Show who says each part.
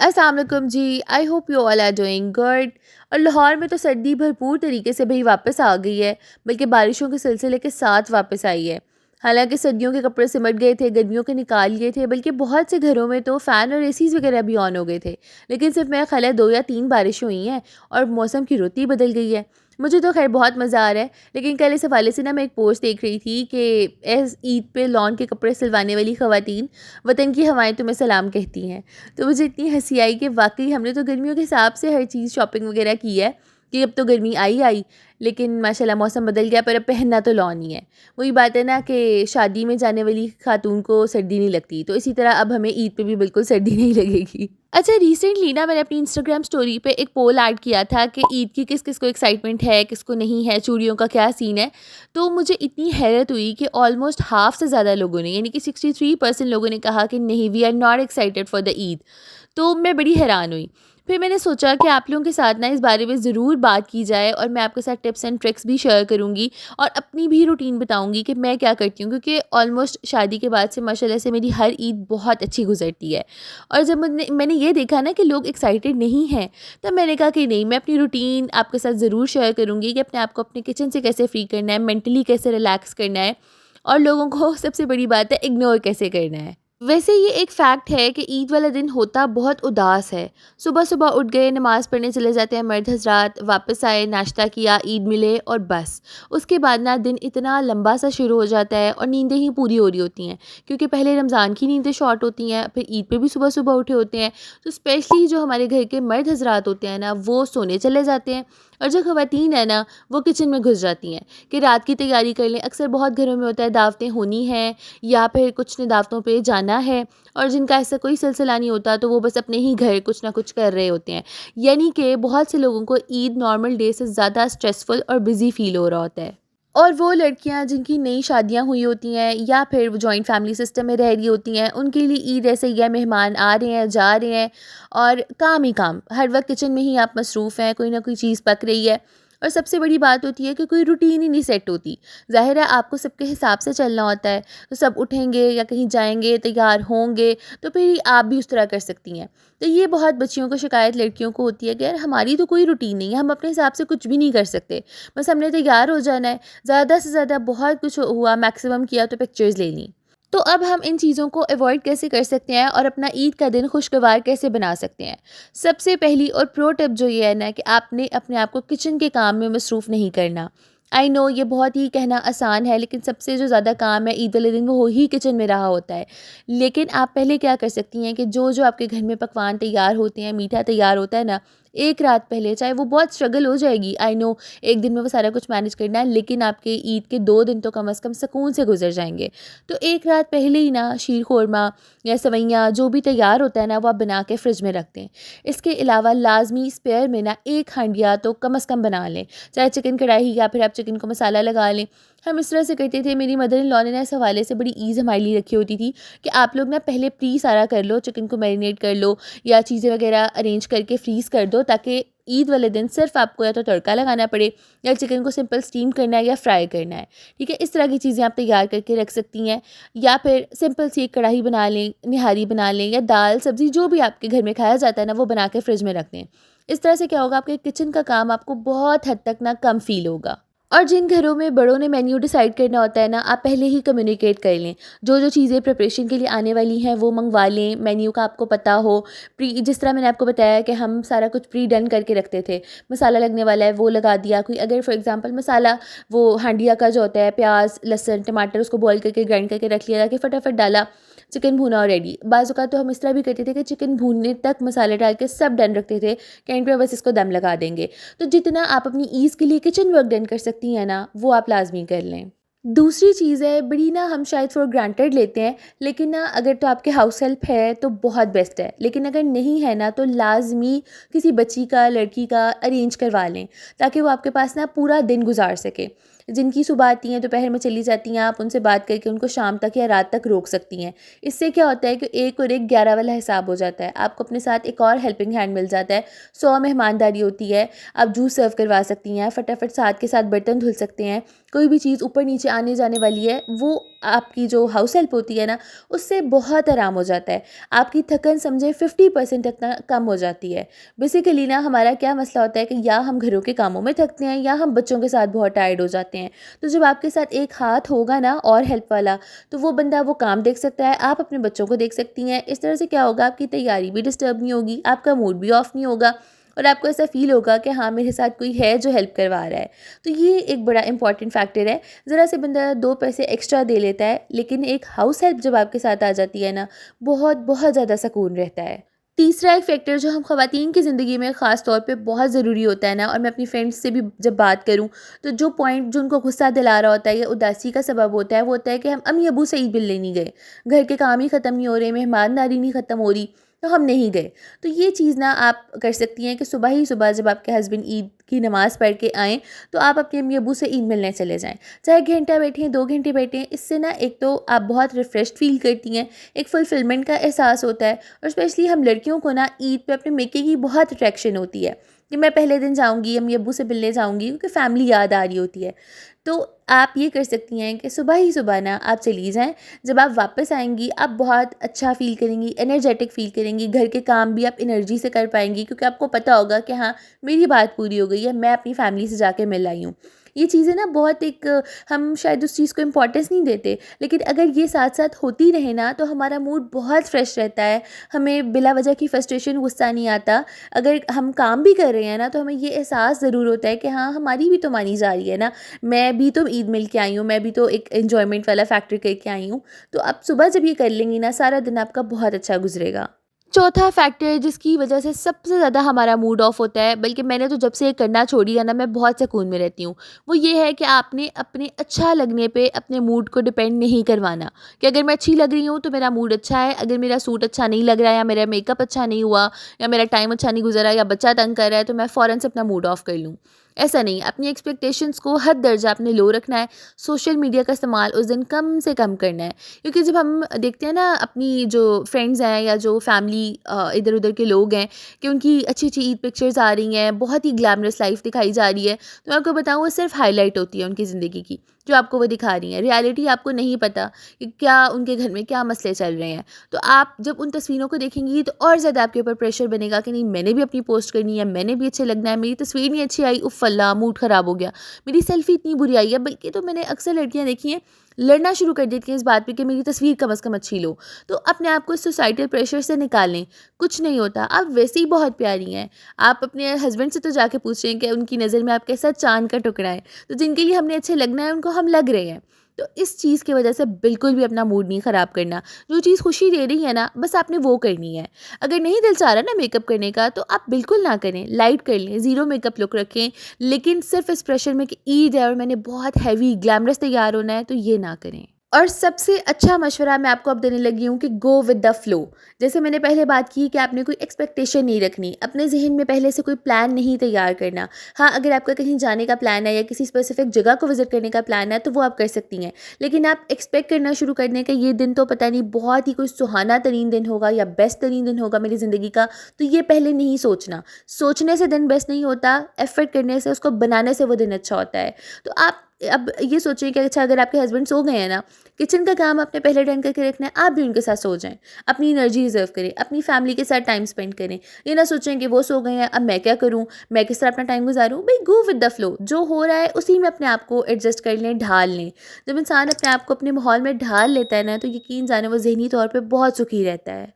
Speaker 1: अस्सलाम वालेकुम जी। I hope you all are doing good. और लाहौर में तो सर्दी भरपूर तरीके से भाई वापस आ गई है, बल्कि बारिशों के सिलसिले के साथ वापस आई है। हालांकि सर्दियों के कपड़े सिमट गए थे, गर्मियों के निकाल लिए थे, बल्कि बहुत से घरों में तो फ़ैन और एसीज़ वगैरह भी ऑन हो गए थे। लेकिन सिर्फ मेरा ख्याल है 2 या 3 बारिशें हुई हैं और मौसम की रुत ही बदल गई है। मुझे तो खैर बहुत मज़ा आ रहा है। लेकिन कल इस हवाले से ना मैं एक पोस्ट देख रही थी कि इस ईद पे लॉन के कपड़े सिलवाने वाली ख़वातीन वतन की हवाएं तुम्हें सलाम कहती हैं। तो मुझे इतनी हंसी आई कि वाकई हमने तो गर्मियों के हिसाब से हर चीज़ शॉपिंग वगैरह की है कि अब तो गर्मी आई लेकिन माशाल्लाह मौसम बदल गया, पर अब पहनना तो लॉन ही है। वही बात है ना कि शादी में जाने वाली खातून को सर्दी नहीं लगती, तो इसी तरह अब हमें ईद पे भी बिल्कुल सर्दी नहीं लगेगी। अच्छा, रिसेंटली ना मैंने अपनी इंस्टाग्राम स्टोरी पे एक पोल ऐड किया था कि ईद की किस किस को एक्साइटमेंट है, किसको नहीं है, चूड़ियों का क्या सीन है। तो मुझे इतनी हैरत हुई कि ऑलमोस्ट हाफ से ज़्यादा लोगों ने, यानी कि 63% लोगों ने कहा कि नहीं, we are not excited for the Eid. तो मैं बड़ी हैरान हुई। फिर मैंने सोचा कि आप लोगों के साथ ना इस बारे में ज़रूर बात की जाए और मैं आपके साथ टिप्स एंड ट्रिक्स भी शेयर करूँगी और अपनी भी रूटीन बताऊँगी कि मैं क्या करती हूँ, क्योंकि ऑलमोस्ट शादी के बाद से माशाल्लाह से मेरी हर ईद बहुत अच्छी गुजरती है। और जब मैंने ये देखा ना कि लोग एक्साइटेड नहीं हैं, तब मैंने कहा कि नहीं, मैं अपनी रूटीन आपके साथ ज़रूर शेयर करूँगी कि अपने आप को अपने किचन से कैसे फ्री करना है, मेंटली कैसे रिलैक्स करना है और लोगों को सबसे बड़ी बात है इग्नोर कैसे करना है। वैसे ये एक फैक्ट है कि ईद वाला दिन होता बहुत उदास है। सुबह सुबह उठ गए, नमाज़ पढ़ने चले जाते हैं मर्द हज़रात, वापस आए, नाश्ता किया, ईद मिले और बस। उसके बाद ना दिन इतना लंबा सा शुरू हो जाता है और नींदें ही पूरी हो रही होती हैं, क्योंकि पहले रमज़ान की नींदें शॉर्ट होती हैं, फिर ईद पे भी सुबह सुबह उठे होते हैं। तो स्पेशली जो हमारे घर के मर्द हज़रात होते हैं ना, वो सोने चले जाते हैं और जो ख़वातीन है ना, वो किचन में घुस जाती हैं कि रात की तैयारी कर लें। अक्सर बहुत घरों में होता है दावतें होनी हैं या फिर कुछ ने दावतों पे जाना है, और जिनका ऐसा कोई सिलसिला नहीं होता तो वो बस अपने ही घर कुछ ना कुछ कर रहे होते हैं। यानी कि बहुत से लोगों को ईद नॉर्मल डे से ज़्यादा स्ट्रेसफुल और बिज़ी फ़ील हो रहा होता है। और वो लड़कियां जिनकी नई शादियां हुई होती हैं या फिर वो जॉइंट फैमिली सिस्टम में रह रही होती हैं, उनके लिए ईद ऐसे ही है, मेहमान आ रहे हैं, जा रहे हैं और काम ही काम, हर वक्त किचन में ही आप मसरूफ़ हैं, कोई ना कोई चीज़ पक रही है। और सबसे बड़ी बात होती है कि कोई रूटीन ही नहीं सेट होती। ज़ाहिर है आपको सबके हिसाब से चलना होता है, तो सब उठेंगे या कहीं जाएंगे, तैयार होंगे, तो फिर आप भी उस तरह कर सकती हैं। तो ये बहुत बच्चियों को शिकायत लड़कियों को होती है कि यार हमारी तो कोई रूटीन नहीं है, हम अपने हिसाब से कुछ भी नहीं कर सकते, बस हमने तैयार हो जाना है, ज़्यादा से ज़्यादा बहुत कुछ हुआ, मैक्सिमम किया तो पिक्चर्स ले ली। तो अब हम इन चीज़ों को अवॉइड कैसे कर सकते हैं और अपना ईद का दिन खुशगवार कैसे बना सकते हैं? सबसे पहली और प्रो टिप जो ये है ना कि आपने अपने आप को किचन के काम में मसरूफ़ नहीं करना। आई नो ये बहुत ही कहना आसान है, लेकिन सबसे जो ज़्यादा काम है ईद वाले दिन वो ही किचन में रहा होता है। लेकिन आप पहले क्या कर सकती हैं कि जो आपके घर में पकवान तैयार होते हैं, मीठा तैयार होता है ना, एक रात पहले, चाहे वो बहुत स्ट्रगल हो जाएगी, आई नो एक दिन में वो सारा कुछ मैनेज करना है, लेकिन आपके ईद के 2 दिन तो कम से कम सुकून से गुजर जाएंगे। तो एक रात पहले ही ना शीर खोरमा या सवैयाँ जो भी तैयार होता है ना, वो आप बना के फ्रिज में रख दें। इसके अलावा लाजमी स्पेयर में ना एक हांडिया तो कम से कम बना लें, चाहे चिकन कढ़ाई या फिर आप चिकन को मसाला लगा लें। हम इस तरह से करते थे, मेरी मदर इन लॉ ने ना इस हवाले से बड़ी ईज़ हमारे लिए रखी होती थी कि आप लोग ना पहले प्री सारा कर लो, चिकन को मैरिनेट कर लो या चीज़ें वगैरह अरेंज करके फ्रीज़ कर दो, ताकि ईद वाले दिन सिर्फ आपको या तो तड़का लगाना पड़े या चिकन को सिंपल स्टीम करना है या फ्राई करना है। ठीक है, इस तरह की चीज़ें आप तैयार करके रख सकती हैं। या फिर सिंपल सी एक कढ़ाई बना लें, निहारी बना लें, या दाल सब्ज़ी जो भी आपके घर में खाया जाता है ना, वो बना के फ्रिज में रख दें। इस तरह से क्या होगा, आपके किचन का काम आपको बहुत हद तक ना कम फ़ील होगा। और जिन घरों में बड़ों ने मेन्यू डिसाइड करना होता है ना, आप पहले ही कम्युनिकेट कर लें, जो चीज़ें प्रिपरेशन के लिए आने वाली हैं वो मंगवा लें, मेन्यू का आपको पता हो। प्री, जिस तरह मैंने आपको बताया कि हम सारा कुछ प्री डन करके रखते थे, मसाला लगने वाला है वो लगा दिया। कोई अगर फॉर एग्जांपल मसाला वो हांडिया का जो होता है, प्याज लहसुन टमाटर उसको बॉईल करके ग्राइंड करके रख लिया, ताकि फटाफट डाला, चिकन भुना और रेडी। बाज़ औक़ात तो हम इस तरह भी करते थे कि चिकन भूनने तक मसाले डाल के सब डन रखते थे कि एंड पे बस इसको दम लगा देंगे। तो जितना आप अपनी ईज़ के लिए किचन वर्क डन कर सकती हैं ना, वो आप लाज़मी कर लें। दूसरी चीज़ है, बड़ी ना हम शायद फॉर ग्रांटेड लेते हैं, लेकिन ना अगर तो आपके हाउस हेल्प है तो बहुत बेस्ट है, लेकिन अगर नहीं है ना तो लाज़मी किसी बच्ची का, लड़की का अरेंज करवा लें, ताकि वो आपके पास ना पूरा दिन गुजार सके। जिनकी सुबह आती हैं दोपहर में चली जाती हैं, आप उनसे बात करके उनको शाम तक या रात तक रोक सकती हैं। इससे क्या होता है कि 1 और 1 11 वाला हिसाब हो जाता है। आपको अपने साथ एक और हेल्पिंग हैंड मिल जाता है। 100 मेहमानदारी होती है। आप जूस सर्व करवा सकती हैं, फटाफट साथ के साथ बर्तन धुल सकते हैं। कोई भी चीज़ ऊपर नीचे आने जाने वाली है, वो आपकी जो हाउस हेल्प होती है ना, उससे बहुत आराम हो जाता है। आपकी थकन समझे 50% तक कम हो जाती है। बेसिकली ना हमारा क्या मसला होता है कि या हम घरों के कामों में थकते हैं या हम बच्चों के साथ बहुत टायर्ड हो जाते हैं। तो जब आपके साथ एक हाथ होगा ना और हेल्प वाला, तो वो बंदा वो काम देख सकता है, आप अपने बच्चों को देख सकती हैं। इस तरह से क्या होगा, आपकी तैयारी भी डिस्टर्ब नहीं होगी, आपका मूड भी ऑफ नहीं होगा और आपको ऐसा फ़ील होगा कि हाँ, मेरे साथ कोई है जो हेल्प करवा रहा है। तो ये एक बड़ा इंपॉर्टेंट फैक्टर है। ज़रा से बंदा 2 पैसे एक्स्ट्रा दे लेता है, लेकिन एक हाउस हेल्प जब आपके साथ आ जाती है ना, बहुत बहुत ज़्यादा सुकून रहता है। तीसरा एक फैक्टर जो हम ख़वातीन की ज़िंदगी में ख़ास तौर पे बहुत ज़रूरी होता है ना, और मैं अपनी फ्रेंड्स से भी जब बात करूँ, तो जो पॉइंट जो उनको गुस्सा दिला रहा होता है या उदासी का सबब होता है, वो होता है कि हम अम्मी अबू से ईद मिलने नहीं गए, घर के काम ही ख़त्म नहीं हो रहे, मेहमानदारी नहीं ख़त्म हो रही, तो हम नहीं गए। तो ये चीज़ ना आप कर सकती हैं कि सुबह ही सुबह जब आपके हस्बैंड ईद की नमाज़ पढ़ के आएँ, तो आप अपने अम्मी अबू से ईद मिलने चले जाएँ। चाहे घंटा बैठें, 2 घंटे बैठें, इससे ना एक तो आप बहुत रिफ़्रेश्ड फ़ील करती हैं, एक फुलफ़िलमेंट का एहसास होता है। और स्पेशली हम लड़कियों को ना ईद पे अपने मेके की बहुत अट्रैक्शन होती है कि मैं पहले दिन जाऊँगी, अम्मी अब्बू से मिलने जाऊँगी, क्योंकि फैमिली याद आ रही होती है। तो आप ये कर सकती हैं कि सुबह ही सुबह ना आप चली जाएँ। जब आप वापस आएँगी, आप बहुत अच्छा फ़ील करेंगी, एनर्जेटिक फ़ील करेंगी, घर के काम भी आप एनर्जी से कर पाएँगी, क्योंकि आपको पता होगा कि हाँ, मेरी बात पूरी हो गई है, मैं अपनी फैमिली से जाके मिल आई हूँ। ये चीज़ें ना बहुत एक हम शायद उस चीज़ को इम्पोर्टेंस नहीं देते, लेकिन अगर ये साथ-साथ होती रहे ना, तो हमारा मूड बहुत फ्रेश रहता है। हमें बिला वजह की फ्रस्ट्रेशन, गुस्सा नहीं आता। अगर हम काम भी कर रहे हैं ना, तो हमें ये एहसास ज़रूर होता है कि हाँ, हमारी भी तो मानी जा रही है ना। मैं भी तो ईद मिल के आई हूँ, मैं भी तो एक एन्जॉयमेंट वाला फैक्टर करके आई हूँ। तो आप सुबह जब ये कर लेंगी ना, सारा दिन आपका बहुत अच्छा गुज़रेगा। चौथा फैक्टर जिसकी वजह से सबसे ज़्यादा हमारा मूड ऑफ होता है, बल्कि मैंने तो जब से ये करना छोड़ी है ना, मैं बहुत सुकून में रहती हूँ, वो ये है कि आपने अपने अच्छा लगने पे अपने मूड को डिपेंड नहीं करवाना। कि अगर मैं अच्छी लग रही हूँ तो मेरा मूड अच्छा है, अगर मेरा सूट अच्छा नहीं लग रहा है या मेरा मेकअप अच्छा नहीं हुआ या मेरा टाइम अच्छा नहीं गुजरा या बच्चा तंग कर रहा है, तो मैं फ़ौरन से अपना मूड ऑफ कर लूँ। ऐसा नहीं, अपनी एक्सपेक्टेशंस को हद दर्जा अपने लो रखना है। सोशल मीडिया का इस्तेमाल उस दिन कम से कम करना है, क्योंकि जब हम देखते हैं ना अपनी जो फ्रेंड्स हैं या जो फैमिली इधर उधर के लोग हैं कि उनकी अच्छी अच्छी ईद पिक्चर्स आ रही हैं, बहुत ही ग्लैमरस लाइफ दिखाई जा रही है, तो मैं आपको बताऊँ वो सिर्फ हाईलाइट होती है उनकी ज़िंदगी की, जो आपको वो दिखा रही हैं। रियलिटी आपको नहीं पता कि क्या उनके घर में क्या मसले चल रहे हैं। तो आप जब उन तस्वीरों को देखेंगी तो और ज़्यादा आपके ऊपर प्रेशर बनेगा कि नहीं, मैंने भी अपनी पोस्ट करनी है, मैंने भी अच्छे लगना है, मेरी तस्वीर नहीं अच्छी आई, उफ़ अल्लाह मूड ख़राब हो गया, मेरी सेल्फी इतनी बुरी आई है। बल्कि तो मैंने अक्सर लड़कियां देखी हैं लड़ना शुरू कर देती हैं इस बात पे कि मेरी तस्वीर कम से कम अच्छी लो। तो अपने आप को इस सोसाइटल प्रेशर से निकालें। कुछ नहीं होता, आप वैसे ही बहुत प्यारी हैं। आप अपने हस्बैंड से तो जाके पूछें कि उनकी नज़र में आप कैसा चांद का टुकड़ा है। तो जिनके लिए हमने अच्छे लगना है, उनको हम लग रहे हैं। तो इस चीज़ की वजह से बिल्कुल भी अपना मूड नहीं ख़राब करना। जो चीज़ खुशी दे रही है ना, बस आपने वो करनी है। अगर नहीं दिल चाह रहा ना मेकअप करने का, तो आप बिल्कुल ना करें, लाइट कर लें, ज़ीरो मेकअप लुक रखें। लेकिन सिर्फ इस प्रेशर में कि ईद है और मैंने बहुत हैवी ग्लैमरस तैयार होना है, तो ये ना करें। और सबसे अच्छा मशवरा मैं आपको अब देने लगी हूँ कि गो विद द फ्लो। जैसे मैंने पहले बात की कि आपने कोई एक्सपेक्टेशन नहीं रखनी, अपने ज़हन में पहले से कोई प्लान नहीं तैयार करना। हाँ, अगर आपका कहीं जाने का प्लान है या किसी स्पेसिफिक जगह को विज़िट करने का प्लान है, तो वो आप कर सकती हैं। लेकिन आप एक्सपेक्ट करना शुरू कर दें कि ये दिन तो पता नहीं बहुत ही कोई सुहाना तरीन दिन होगा या बेस्ट तरीन दिन होगा मेरी ज़िंदगी का, तो ये पहले नहीं सोचना। सोचने से दिन बेस्ट नहीं होता, एफ़र्ट करने से, उसको बनाने से वो दिन अच्छा होता है। तो आप अब ये सोचिए कि अच्छा, अगर आपके हस्बैंड सो गए हैं ना, किचन का काम आपने पहले डन करके रखना है, आप भी उनके साथ सो जाएं। अपनी एनर्जी रिजर्व करें, अपनी फैमिली के साथ टाइम स्पेंड करें। ये ना सोचें कि वो सो गए हैं, अब मैं क्या करूं, मैं किस तरह अपना टाइम गुजारूं। भाई, गो विद द फ्लो, जो हो रहा है उसी में अपने आप को एडजस्ट कर लें, ढाल लें। जब इंसान अपने आप को अपने माहौल में ढाल लेता है ना, तो यकीन जाने वो जहनी तौर पर बहुत सुखी रहता है।